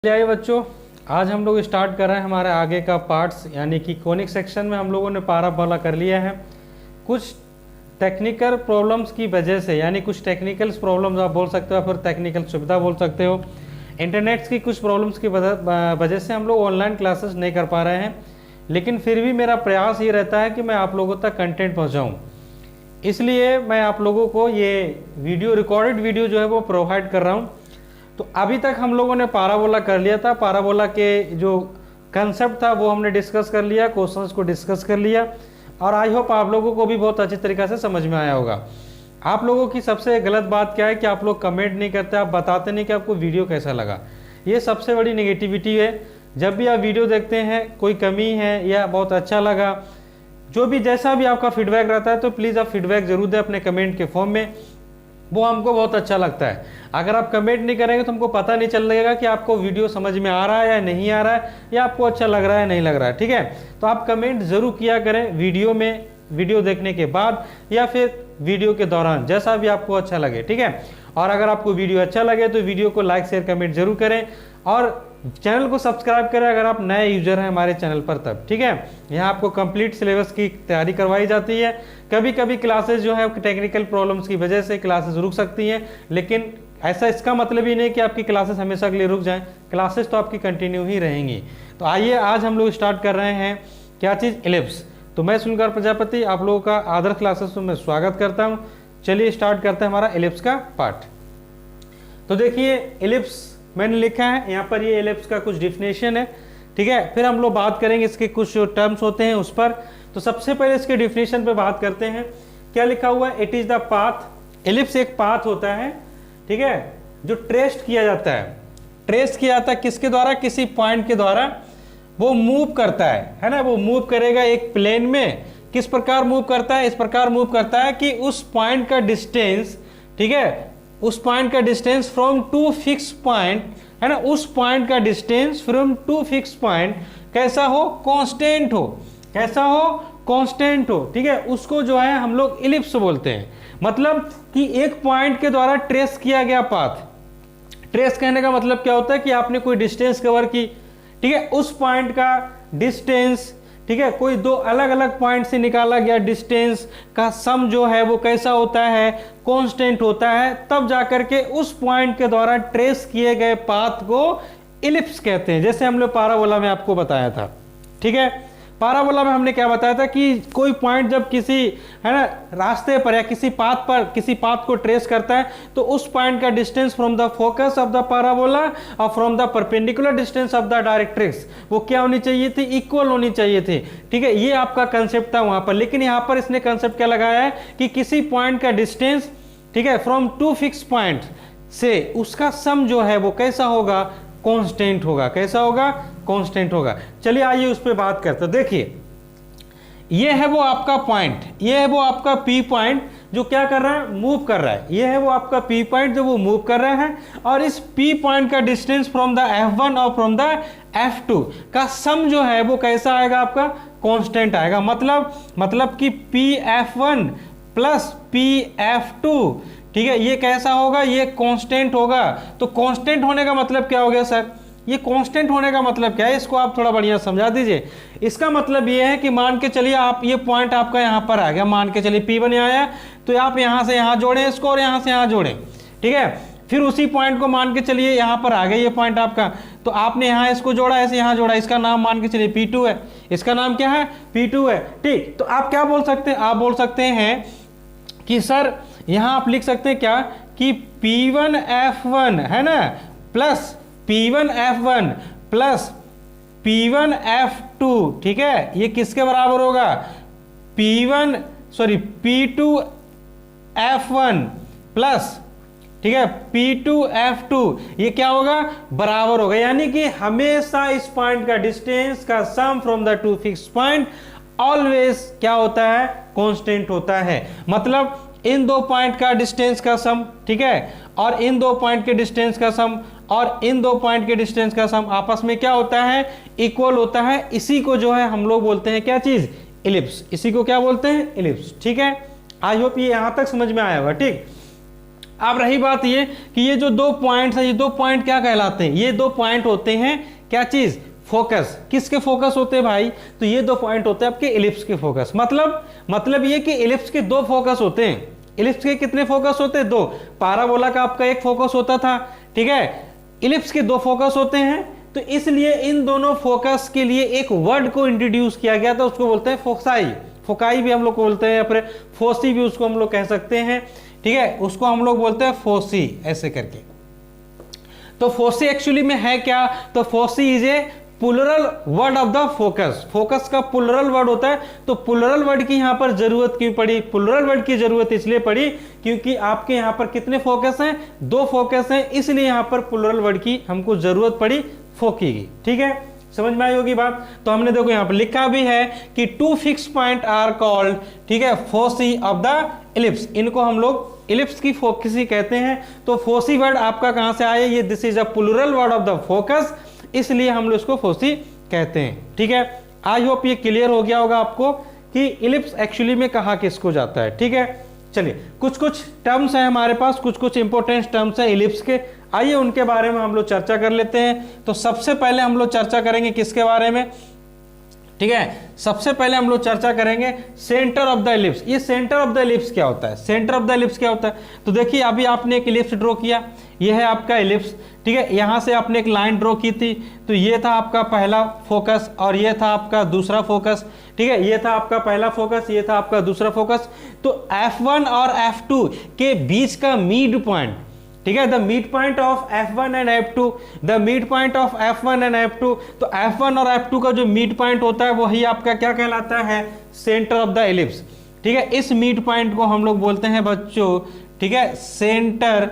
आइए बच्चों, आज हम लोग स्टार्ट कर रहे हैं हमारे आगे का पार्ट्स, यानी कि कोनिक सेक्शन में हम लोगों ने पाराबोला कर लिया है। कुछ टेक्निकल प्रॉब्लम्स की वजह से, यानी कुछ टेक्निकल प्रॉब्लम्स आप बोल सकते हो, फिर टेक्निकल सुविधा बोल सकते हो, इंटरनेट्स की कुछ प्रॉब्लम्स की वजह से हम लोग ऑनलाइन क्लासेस नहीं कर पा रहे हैं। लेकिन फिर भी मेरा प्रयास ये रहता है कि मैं आप लोगों तक कंटेंट पहुँचाऊँ, इसलिए मैं आप लोगों को ये वीडियो, रिकॉर्डेड वीडियो जो है वो प्रोवाइड कर रहा हूँ। तो अभी तक हम लोगों ने पाराबोला कर लिया था, पाराबोला के जो कंसेप्ट था वो हमने डिस्कस कर लिया, क्वेश्चंस को डिस्कस कर लिया, और आई होप आप लोगों को भी बहुत अच्छी तरीके से समझ में आया होगा। आप लोगों की सबसे गलत बात क्या है कि आप लोग कमेंट नहीं करते, आप बताते नहीं कि आपको वीडियो कैसा लगा। ये सबसे बड़ी नेगेटिविटी है। जब भी आप वीडियो देखते हैं, कोई कमी है या बहुत अच्छा लगा, जो भी जैसा भी आपका फीडबैक रहता है, तो प्लीज़ आप फीडबैक जरूर दें अपने कमेंट के फॉर्म में, वो हमको बहुत अच्छा लगता है। अगर आप कमेंट नहीं करेंगे तो हमको पता नहीं चल लगेगा कि आपको वीडियो समझ में आ रहा है या नहीं आ रहा है, या आपको अच्छा लग रहा है नहीं लग रहा है। ठीक है, तो आप कमेंट जरूर किया करें वीडियो में, वीडियो देखने के बाद या फिर वीडियो के दौरान, जैसा भी आपको अच्छा लगे। ठीक है, और अगर आपको वीडियो अच्छा लगे तो वीडियो को लाइक शेयर कमेंट जरूर करें, और चैनल को सब्सक्राइब करें अगर आप नए यूजर हैं हमारे चैनल पर तब। ठीक है, यहाँ आपको कंप्लीट सिलेबस की तैयारी करवाई जाती है। कभी कभी क्लासेस जो है टेक्निकल प्रॉब्लम्स की वजह से क्लासेस रुक सकती हैं, लेकिन ऐसा इसका मतलब ही नहीं कि आपकी क्लासेस हमेशा के लिए रुक जाएं, क्लासेस तो आपकी कंटिन्यू ही रहेंगी। तो आइए आज हम लोग स्टार्ट कर रहे हैं क्या चीज़, एलिप्स। तो मैं सुनकर प्रजापति आप लोगों का आदर्श क्लासेस में स्वागत करता हूँ। चलिए स्टार्ट करते हैं हमारा एलिप्स का पार्ट। तो देखिए, एलिप्स मैंने लिखा है यहाँ पर, ये एलिप्स का कुछ डिफिनेशन है। ठीक है, फिर हम लोग बात करेंगे इसके कुछ जो टर्म्स होते हैं उस पर। तो सबसे पहले इसके डिफिनेशन पे बात करते हैं। क्या लिखा हुआ है? It is the path. Ellipse एक पाथ होता है, ठीक है, जो ट्रेस्ड किया जाता है। ट्रेस किया जाता है किसके द्वारा? किसी पॉइंट के द्वारा वो मूव करता है ना। वो मूव करेगा एक प्लेन में। किस प्रकार मूव करता है? इस प्रकार मूव करता है कि उस पॉइंट का डिस्टेंस, ठीक है, उस पॉइंट का distance from two fix point, है ना, उस पॉइंट का distance from two fix point कैसा हो? कांस्टेंट हो। कैसा हो? कांस्टेंट हो। ठीक है, उसको जो है हम लोग एलिप्स बोलते हैं। मतलब कि एक पॉइंट के द्वारा ट्रेस किया गया पाथ। ट्रेस कहने का मतलब क्या होता है कि आपने कोई डिस्टेंस कवर की, ठीक है, उस पॉइंट का डिस्टेंस, ठीक है, कोई दो अलग अलग पॉइंट से निकाला गया डिस्टेंस का सम जो है वो कैसा होता है? कांस्टेंट होता है। तब जाकर के उस पॉइंट के द्वारा ट्रेस किए गए पाथ को एलिप्स कहते हैं। जैसे हम लोग पाराबोला में आपको बताया था। ठीक है, पाराबोला में हमने क्या बताया था कि कोई पॉइंट जब किसी, है ना, रास्ते पर या किसी पाथ पर किसी पाथ को ट्रेस करता है, तो उस पॉइंट का distance from the focus of the parabola और from the perpendicular distance of the directrix वो क्या होनी चाहिए थी? इक्वल होनी चाहिए थी। ठीक है, ये आपका कंसेप्ट था वहां पर। लेकिन यहां पर इसने कंसेप्ट क्या लगाया है कि किसी पॉइंट का डिस्टेंस, ठीक है, फ्रॉम टू फिक्स पॉइंट से उसका सम जो है वो कैसा होगा? कांस्टेंट होगा। कैसा होगा? कांस्टेंट होगा। चलिए आइए उस पर बात करते हैं। देखिए, ये है वो आपका पॉइंट, ये है वो आपका पी पॉइंट जो क्या कर रहा है? मूव कर रहा है। ये है वो आपका पी पॉइंट जो वो मूव कर रहा है, और इस पी पॉइंट का डिस्टेंस फ्रॉम द F1 और फ्रॉम द F2 का सम जो है वो कैसा आएगा? आपका कांस्टेंट आएगा। मतलब कि PF1 प्लस PF2, ठीक है, ये कैसा होगा? ये कांस्टेंट होगा। तो कांस्टेंट होने का मतलब क्या हो गया सर? ये कांस्टेंट होने का मतलब क्या है? इसको आप थोड़ा बढ़िया समझा दीजिए। इसका मतलब ये है कि मान के चलिए आप, ये पॉइंट आपका यहाँ पर आ गया, मान के चलिए P1 आया, तो आप यहाँ से यहाँ जोड़ें इसको और यहाँ से यहाँ जोड़ें। ठीक है, फिर उसी पॉइंट को मान के चलिए यहाँ पर आ गया ये पॉइंट आपका, तो आपने यहाँ इसको जोड़ा, ऐसे यहाँ जोड़ा, इसका नाम मान के चलिए P2 है। इसका नाम क्या है? P2 है। ठीक, तो आप क्या बोल सकते हैं? आप बोल सकते हैं कि सर यहां आप लिख सकते हैं क्या कि P1F1, है ना, प्लस P1F1 प्लस P1F2, ठीक है, ये किसके बराबर होगा? P2F1 प्लस, ठीक है, P2F2, ये क्या होगा? बराबर होगा। यानी कि हमेशा इस पॉइंट का डिस्टेंस का sum from the two fix point always क्या होता है? कांस्टेंट होता है। मतलब इन दो पॉइंट का डिस्टेंस का सम, ठीक है, और इन दो पॉइंट के डिस्टेंस का सम और इन दो पॉइंट के डिस्टेंस का सम आपस में क्या होता है? इक्वल होता है। इसी को जो है हम लोग बोलते हैं क्या चीज? एलिप्स। इसी को क्या बोलते हैं? एलिप्स। ठीक है, आई होप ये यहां तक समझ में आया होगा। ठीक, अब रही बात ये कि ये जो 2 पॉइंट्स है, ये 2 पॉइंट क्या कहलाते हैं? ये 2 पॉइंट होते हैं क्या चीज? फोकस। किसके फोकस होते हैं भाई? तो ये 2 पॉइंट होते हैं आपके इलिप्स के फोकस। मतलब ये कि इलिप्स के 2 फोकस होते हैं। इलिप्स के कितने फोकस होते हैं? 2। पाराबोला का आपका 1 फोकस होता था, ठीक है, इलिप्स के 2 फोकस होते हैं। तो इसलिए इन दोनों फोकस के लिए एक वर्ड को इंट्रोड्यूस किया गया था, उसको बोलते हैं फोकाई। फोकाई भी हम लोग को बोलते हैं, या फिर फोसी भी उसको हम लोग कह सकते हैं, ठीक है, उसको हम लोग बोलते हैं फोसी, ऐसे करके। तो फोसी एक्चुअली में है क्या? तो foci is a plural word of the focus. Focus का प्लुरल वर्ड होता है। तो प्लुरल वर्ड की यहां पर जरूरत क्यों पड़ी? प्लुरल वर्ड की जरूरत इसलिए पड़ी क्योंकि आपके यहां पर कितने फोकस हैं? 2 फोकस हैं, इसलिए यहां पर प्लुरल वर्ड की हमको जरूरत पड़ी फोकी की। ठीक है, समझ में आई होगी बात। तो हमने देखो यहां पर लिखा भी है कि 2 फिक्स पॉइंट आर कॉल्ड, ठीक है, फोसी ऑफ द इलिप्स। इनको हम लोग इलिप्स की फोकसी कहते हैं। तो फोसी वर्ड आपका कहां से आया? ये this is a plural word of the focus, इसलिए हम लोग इसको फोसी कहते हैं। ठीक है, आई होप ये क्लियर हो गया होगा आपको कि इलिप्स एक्चुअली में कहा किसको जाता है। ठीक है, चलिए कुछ टर्म्स हैं हमारे पास, कुछ इंपॉर्टेंट टर्म्स हैं इलिप्स के, आइए उनके बारे में हम लोग चर्चा कर लेते हैं। तो सबसे पहले हम लोग चर्चा करेंगे किसके बारे में? ठीक है, सबसे पहले हम लोग चर्चा करेंगे सेंटर ऑफ द इलिप्स। ये सेंटर ऑफ द इलिप्स क्या होता है? सेंटर ऑफ द इलिप्स क्या होता है? तो देखिए अभी आपने एक इलिप्स ड्रॉ किया, ये है आपका इलिप्स, ठीक है, यहां से आपने एक लाइन ड्रॉ की थी, तो ये था आपका पहला फोकस और ये था आपका दूसरा फोकस। ठीक है, ये था आपका पहला फोकस, ये था आपका दूसरा फोकस। तो F1 और F2 के बीच का मिड पॉइंट, ठीक है, the mid point of F1 and F2, the mid point of F1 and F2। तो F1 और F2 का जो मिड पॉइंट होता है वही आपका क्या कहलाता है? Centre of the ellipse. ठीक है, इस मिड पॉइंट को हम लोग बोलते हैं बच्चों, ठीक है, सेंटर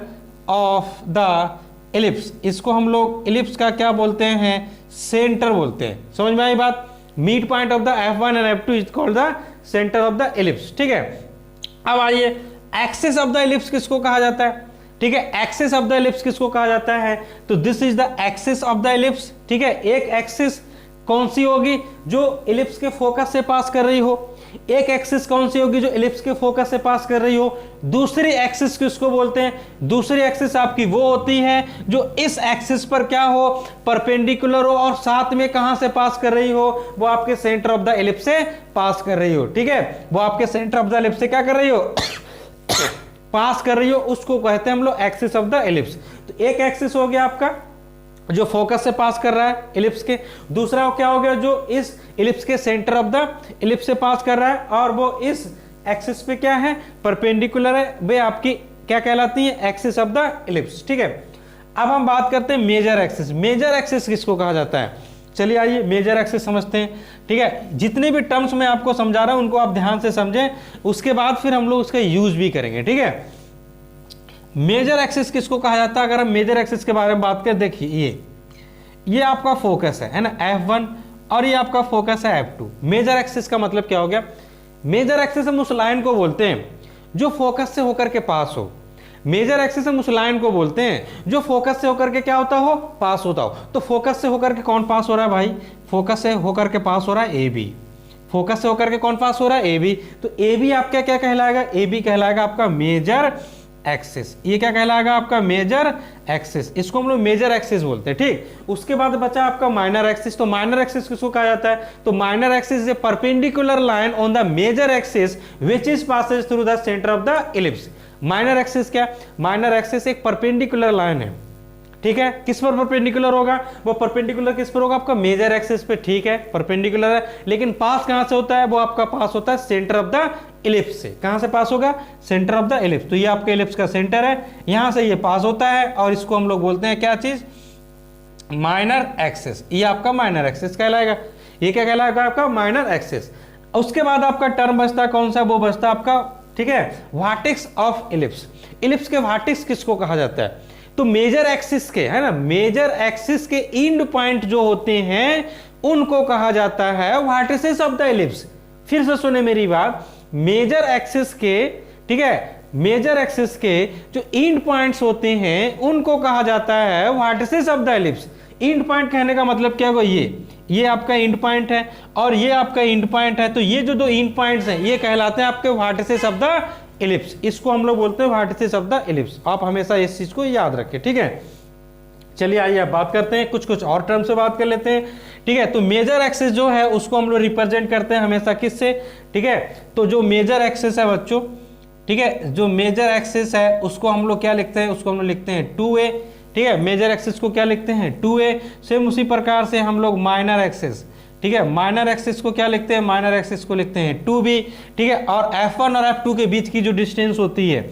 ऑफ द इलिप्स। इसको हम लोग इलिप्स का क्या बोलते हैं? सेंटर बोलते हैं। समझ में आई बात? Mid point of the F1 and F2 is called the centre of the ellipse. ठीक है, अब आइए एक्सिस ऑफ द इलिप्स किसको कहा जाता है? ठीक है, एक्सिस ऑफ द इलिप्स किसको कहा जाता है? तो this is the axis of the ellipse. ठीक है, एक एक्सिस कौन सी होगी? जो इलिप्स के फोकस से पास कर रही हो। एक एक्सिस कौन सी होगी? जो इलिप्स के फोकस से पास कर रही हो। दूसरी एक्सिस किसको बोलते हैं? दूसरी एक्सिस आपकी वो होती है जो इस एक्सिस पर क्या हो? परपेंडिकुलर हो, और साथ में कहां से पास कर रही हो? वो आपके सेंटर ऑफ द इलिप्स से पास कर रही हो। ठीक है, वो आपके सेंटर ऑफ द इलिप्स से क्या कर रही हो? पास कर रही हो, उसको कहते हैं हम लोग एक्सिस ऑफ द इलिप्स। तो एक एक्सिस हो गया आपका जो फोकस से पास कर रहा है इलिप्स के, दूसरा क्या हो गया? जो इस इलिप्स के सेंटर ऑफ द इलिप्स से पास कर रहा है, और वो इस एक्सिस पे क्या है? परपेंडिकुलर है। वे आपकी क्या कहलाती है? Axis of the ellipse. ठीक है, अब हम बात करते हैं मेजर एक्सिस। मेजर एक्सिस किसको कहा जाता है? चलिए आइए मेजर एक्सिस समझते हैं। ठीक है, जितने भी टर्म्स मैं आपको समझा रहा हूं उनको आप ध्यान से समझें, उसके बाद फिर हम लोग उसका यूज भी करेंगे। ठीक है, मेजर एक्सिस किसको कहा जाता है? अगर हम मेजर एक्सिस के बारे में बात करें, देखिए ये आपका फोकस है ना, F1, और ये आपका फोकस है F2। मेजर एक्सिस का मतलब क्या हो गया? मेजर एक्सिस हम उस लाइन को बोलते हैं जो फोकस से होकर के पास हो। मेजर एक्सिस हम उस लाइन को बोलते हैं जो फोकस से होकर के क्या होता हो? पास होता हो। तो फोकस से होकर के कौन पास हो रहा है भाई? फोकस से होकर के पास हो रहा है AB। फोकस से होकर के कौन पास हो रहा है? AB। तो AB आपका क्या कहलाएगा? AB कहलाएगा आपका मेजर एक्सिस। ये क्या कहलाएगा? आपका मेजर एक्सिस। इसको हम लोग मेजर एक्सिस बोलते हैं। ठीक, उसके बाद बचा आपका माइनर एक्सिस। तो माइनर एक्सिस किसको कहा जाता है? तो minor axis is a perpendicular line on the major axis which is passes through the centre of the ellipse. Minor axis क्या? माइनर एक्सिस एक परपेंडिकुलर लाइन है। ठीक है, किस पर परपेंडिकुलर होगा? वो परपेंडिकुलर किस पर होगा? आपका मेजर एक्सिस पे। ठीक है, परपेंडिकुलर है, लेकिन पास कहां से होता है? वो आपका पास होता है सेंटर ऑफ द इलिप्स से। कहां से पास होगा? Centre of the ellipse. तो ये आपके इलिप्स का सेंटर है, यहां से ये पास होता है, और इसको हम लोग बोलते हैं क्या चीज? Minor axis. ये आपका माइनर एक्सिस कहलाएगा। ये क्या कहलाएगा? आपका माइनर एक्सिस। उसके बाद आपका टर्म बचता है कौन सा? वो बचता है आपका, ठीक है, वर्टेक्स ऑफ इलिप्स। इलिप्स के वर्टेक्स किसको कहा जाता है? तो मेजर एक्सिस के, है ना, मेजर एक्सिस के एंड पॉइंट जो होते हैं उनको कहा जाता है वर्टिसेस ऑफ द इलिप्स। फिर से सुने मेरी बात, मेजर एक्सिस के, ठीक है, मेजर एक्सिस के जो एंड पॉइंट्स होते हैं उनको कहा जाता है vertices of the ellipse. And point कहने का मतलब क्या होगा? ये आपका एंड पॉइंट है और ये आपका एंड पॉइंट है। तो ये जो दो एंड पॉइंट्स हैं ये कहलाते हैं आपके वर्टिसेस ऑफ द इलिप्स, इसको हम लोग बोलते हैं वर्टिसेस ऑफ द इलिप्स। आप हमेशा इस चीज को याद रखें, ठीक है। चलिए आइए आप बात करते हैं, कुछ और टर्म से बात कर लेते हैं, ठीक है। तो मेजर एक्सिस जो है उसको हम लोग रिप्रेजेंट करते हैं हमेशा किससे, ठीक है। तो जो मेजर एक्सिस है बच्चों, ठीक है, जो मेजर एक्सिस है उसको हम लोग क्या लिखते हैं, उसको हम लोग लिखते हैं 2a, ठीक है। मेजर एक्सिस को क्या लिखते हैं 2a। सेम उसी प्रकार से हम लोग माइनर एक्सिस, ठीक है, माइनर एक्सिस को क्या लिखते हैं, माइनर एक्सिस को लिखते हैं 2b, ठीक है। और f1 और f2 के बीच की जो डिस्टेंस होती है,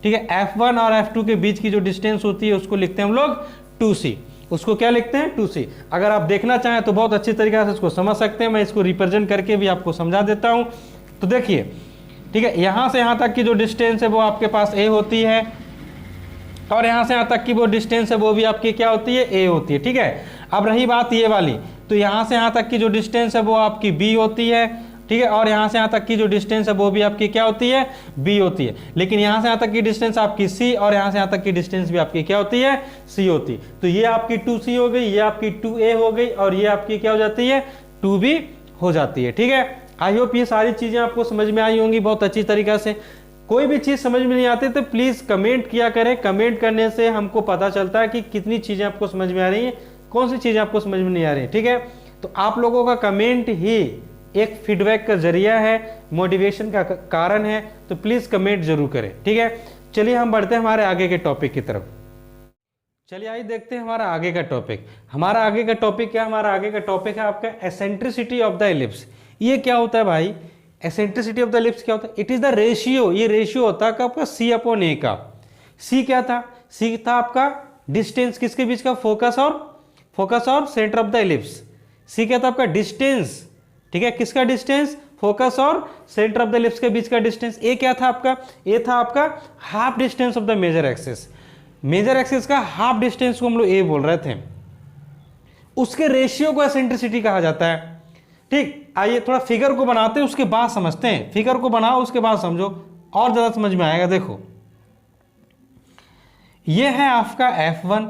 ठीक है, f1 और f2 के बीच की जो डिस्टेंस होती है उसको लिखते हैं हम लोग 2c, उसको क्या लिखते हैं 2c। अगर आप देखना चाहें तो बहुत अच्छी तरीके से इसको समझ सकते हैं, मैं इसको रिप्रेजेंट करके भी आपको समझा देता हूं। तो देखिए, ठीक है, यहां से यहां तक की जो डिस्टेंस है वो आपके पास a होती है, और यहां से यहां तक की वो डिस्टेंस है वो भी आपकी क्या होती है, a होती है, ठीक है। अब रही बात ये वाली, तो यहां से यहां तक की जो डिस्टेंस है वो आपकी b होती है, ठीक है, और यहां से यहां तक की जो डिस्टेंस है वो भी आपकी क्या होती है, b होती है। लेकिन यहां से यहां तक की डिस्टेंस आपकी c, और यहां से यहां तक की डिस्टेंस भी आपकी क्या होती है, c होती है। तो ये आपकी 2c हो गई, ये आपकी 2a हो गई, और ये आपकी क्या हो जाती है 2b हो जाती है, ठीक है। आई होप ये सारी चीजें आपको समझ में आई होंगी बहुत अच्छी तरीका से। कोई भी चीज समझ में नहीं आती तो प्लीज कमेंट किया करें, कमेंट करने से हमको पता चलता है कि कितनी चीजें आपको समझ में आ रही हैं, कौन सी चीजें आपको समझ में नहीं आ रही, ठीक है। तो आप लोगों का कमेंट ही एक फीडबैक का जरिया है, मोटिवेशन का कारण है, तो प्लीज कमेंट जरूर करें, ठीक है। चलिए हम बढ़ते हैं हमारे आगे के टॉपिक की तरफ। चलिए आइए देखते हैं हमारा आगे का टॉपिक। हमारा आगे का टॉपिक क्या, हमारा आगे का टॉपिक है आपका एसेंट्रिसिटी ऑफ द इलिप्स। ये क्या होता है भाई, एसेंट्रिसिटी ऑफ द इलिप्स क्या होता है, इट इज द रेशियो, ये रेशियो होता है आपका c/a का। c क्या था, c था आपका डिस्टेंस किसके बीच का, फोकस और centre of the ellipse. c क्या था आपका डिस्टेंस, ठीक है, किसका डिस्टेंस, फोकस और सेंटर ऑफ द इलिप्स के बीच का डिस्टेंस। a क्या था आपका, a था आपका half distance of the major axis. Major axis का हाफ डिस्टेंस को हम लोग a बोल रहे थे, उसके रेशियो को एसेंट्रिसिटी कहा जाता है, ठीक। आइए थोड़ा फिगर को बनाते हैं उसके बाद समझते हैं, फिगर को बनाओ उसके बाद समझो और ज्यादा समझ में आएगा। देखो ये है आपका f1,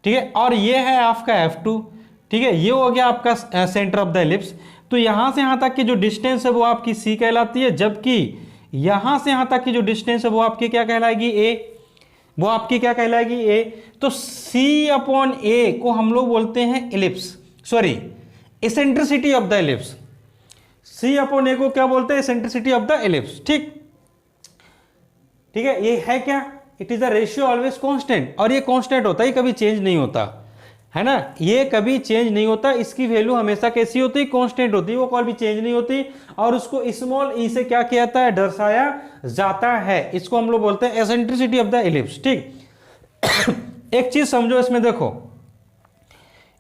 ठीक है, और ये है आपका f2, ठीक है, ये हो गया आपका सेंटर ऑफ द इलिप्स। तो यहां से यहां तक की जो डिस्टेंस है वो आपकी c कहलाती है, जबकि यहां से यहां तक की जो डिस्टेंस है वो आपकी क्या कहलाएगी, a, वो आपकी क्या कहलाएगी a। तो c/a को हम लोग बोलते हैं ellipse, sorry eccentricity of the ellipse. c/a को क्या बोलते हैं, एसेंट्रिसिटी ऑफ द इलिप्स, ठीक, ठीक है। ये है क्या, it is the ratio always constant, और ये कांस्टेंट होता है, कभी चेंज नहीं होता है ना, ये कभी चेंज नहीं होता, इसकी वैल्यू हमेशा कैसी होती है, कांस्टेंट होती है, वो कभी चेंज नहीं होती, और उसको स्मॉल ई से क्या किया जाता है, दर्शाया जाता है। इसको हम लोग बोलते हैं एसेंट्रिसिटी ऑफ द इलिप्स, ठीक। एक चीज समझो इसमें, देखो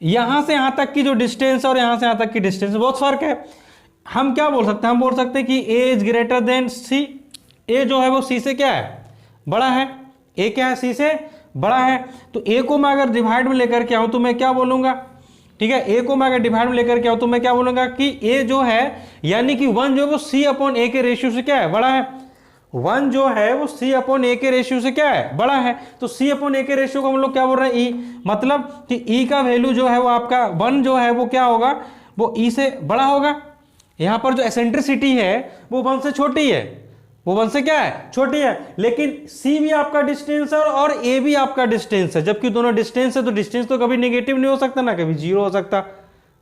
यहां से यहां तक की जो डिस्टेंस और यहां से यहां तक की डिस्टेंस बहुत फर्क है। हम क्या बोल सकते हैं, हम बोल सकते हैं कि a is greater than c, a जो है वो c से क्या है, बड़ा है, a क्या है, c से बड़ा है। तो a को मैं अगर डिवाइड में लेकर के आऊं तो मैं क्या बोलूंगा, ठीक है, a को मैं अगर डिवाइड में लेकर के आऊं तो मैं क्या बोलूंगा कि a जो है यानी कि 1 जो है वो c/a के रेशियो से क्या है, बड़ा है। 1 जो है वो c/a के रेशियो से क्या है, बड़ा है। तो c/a के रेशियो को हम लोग क्या बोल रहे हैं, e, मतलब कि e का वैल्यू जो है वो आपका 1 जो है वो क्या होगा, वो e से बड़ा होगा। यहां पर जो एसेंट्रिसिटी है वो 1 से छोटी है, वो 1 से क्या है, छोटी है। लेकिन c भी आपका डिस्टेंस है और a भी आपका डिस्टेंस है, जबकि दोनों डिस्टेंस है तो डिस्टेंस तो कभी नेगेटिव नहीं हो सकता ना कभी जीरो हो सकता,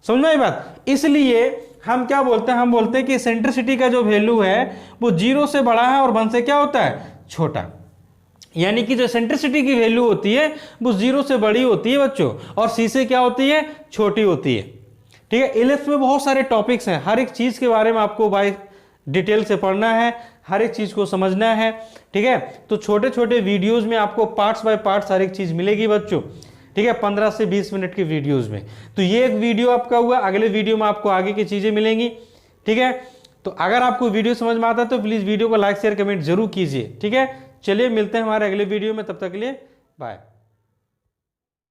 समझ में आई बात। इसलिए हम क्या बोलते हैं, हम बोलते हैं कि एसेंट्रिसिटी का जो वैल्यू है वो 0 से बड़ा है और 1 से क्या होता है, छोटा। यानी कि जो एसेंट्रिसिटी की वैल्यू होती है वो 0 से बड़ी होती है बच्चों, और c से क्या होती है, छोटी होती है, ठीक है। इलिप्स में बहुत सारे टॉपिक्स हैं, हर एक चीज के बारे में आपको बाय डिटेल से पढ़ना है, हर एक चीज को समझना है, ठीक है। तो छोटे छोटे वीडियोस में आपको पार्ट्स बाय पार्ट्स हर एक चीज मिलेगी बच्चों, ठीक है, 15 से 20 मिनट की वीडियोस में। तो ये एक वीडियो आपका हुआ, अगले वीडियो में आपको आगे की चीजें मिलेंगी, ठीक है। तो अगर आपको वीडियो समझ में आता है तो प्लीज वीडियो को लाइक शेयर कमेंट जरूर कीजिए, ठीक है। चलिए मिलते हैं हमारे अगले वीडियो में, तब तक के लिए बाय।